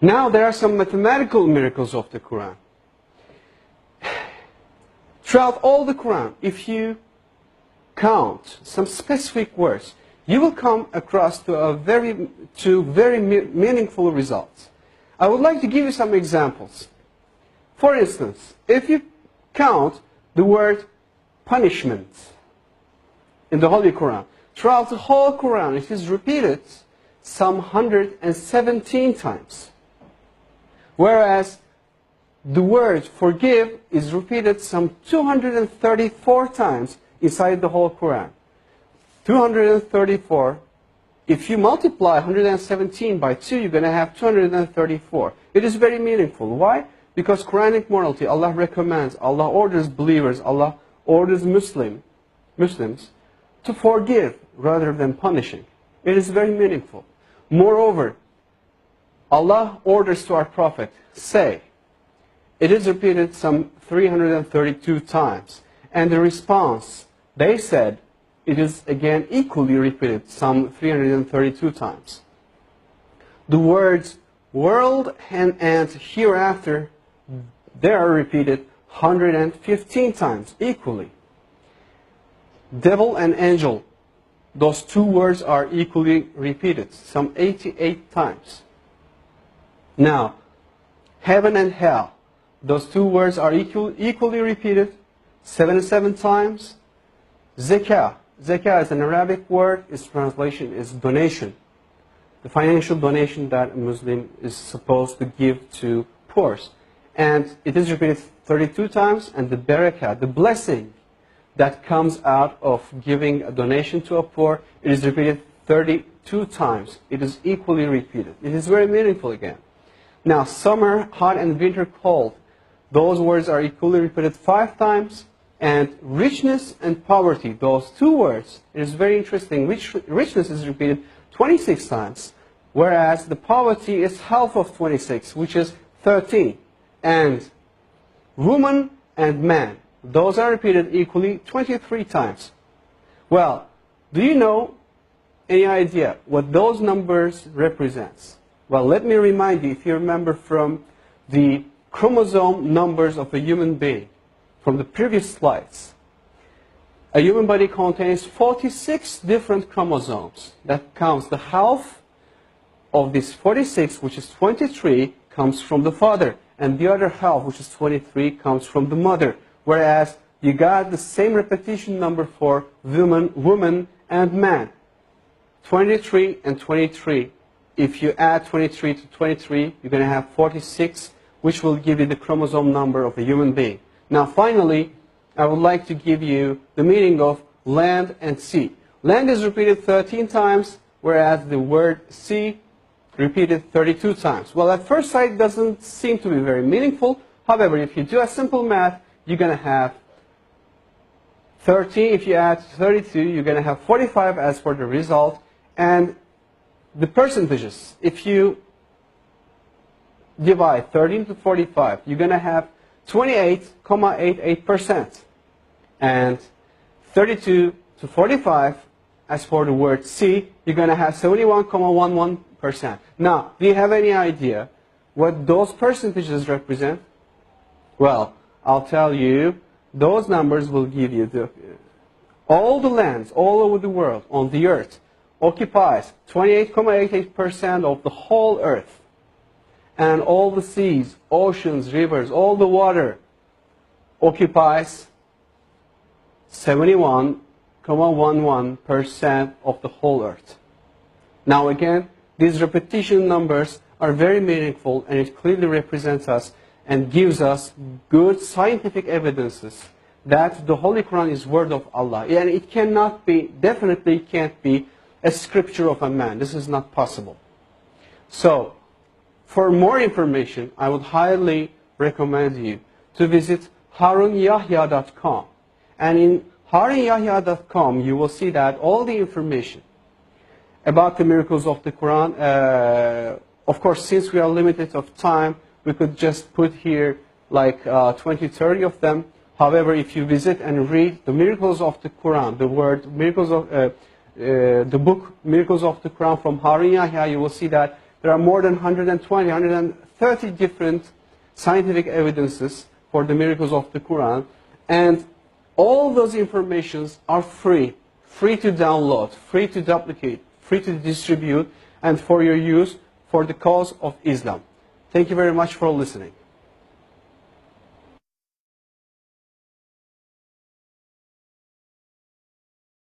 Now there are some mathematical miracles of the Quran. Throughout all the Quran, if you count some specific words, you will come across to very meaningful results. I would like to give you some examples. For instance, if you count the word punishment in the Holy Quran, throughout the whole Quran, it is repeated some 117 times. Whereas the word forgive is repeated some 234 times inside the whole Quran. 234. If you multiply 117 by 2, you're going to have 234. It is very meaningful. Why? Because Quranic morality, Allah recommends, Allah orders believers, Allah orders Muslims to forgive rather than punishing. It is very meaningful. Moreover, Allah orders to our Prophet, say. It is repeated some 332 times. And the response, they said, it is again equally repeated some 332 times. The words world and hereafter, they are repeated 115 times equally. Devil and angel, those two words are equally repeated some 88 times. Now, heaven and hell, those two words are equally repeated 77 times. Zakah. Zakah is an Arabic word. Its translation is donation. The financial donation that a Muslim is supposed to give to poor. And it is repeated 32 times. And the barakah, the blessing that comes out of giving a donation to a poor, it is repeated 32 times. It is equally repeated. It is very meaningful again. Now, summer, hot, and winter, cold. Those words are equally repeated 5 times. And richness and poverty, those two words, it is very interesting. Richness is repeated 26 times, whereas the poverty is half of 26, which is 13. And woman and man, those are repeated equally 23 times. Well, do you know any idea what those numbers represents? Well, let me remind you, if you remember from the chromosome numbers of a human being, from the previous slides, a human body contains 46 different chromosomes. That counts the half of this 46, which is 23, comes from the father. And the other half, which is 23, comes from the mother. Whereas you got the same repetition number for woman and man. 23 and 23. If you add 23 to 23, you're going to have 46, which will give you the chromosome number of a human being. Now, finally, I would like to give you the meaning of land and sea. Land is repeated 13 times, whereas the word sea repeated 32 times. Well, at first sight, it doesn't seem to be very meaningful. However, if you do a simple math, you're going to have 13. If you add 32, you're going to have 45 as for the result. And the percentages, if you divide 13 to 45, you're going to have 28.88%. And 32 to 45, as for the word sea, you're going to have 71.11%. Now, do you have any idea what those percentages represent? Well, I'll tell you, those numbers will give you all the lands all over the world on the earth occupies 28.88% of the whole earth. And all the seas, oceans, rivers, all the water occupies 71.11% of the whole earth. Now again, these repetition numbers are very meaningful, and it clearly represents us and gives us good scientific evidences that the Holy Quran is word of Allah. And it cannot be, definitely can't be a scripture of a man. This is not possible. So, for more information, I would highly recommend you to visit harunyahya.com. And in harunyahya.com, you will see that all the information about the miracles of the Quran, of course, since we are limited of time, we could just put here like 20, 30 of them. However, if you visit and read the miracles of the Quran, the book Miracles of the Quran from Harun Yahya, you will see that There are more than 120, 130 different scientific evidences for the miracles of the Quran. And all those informations are free to download, free to duplicate, free to distribute, and for your use for the cause of Islam. Thank you very much for listening.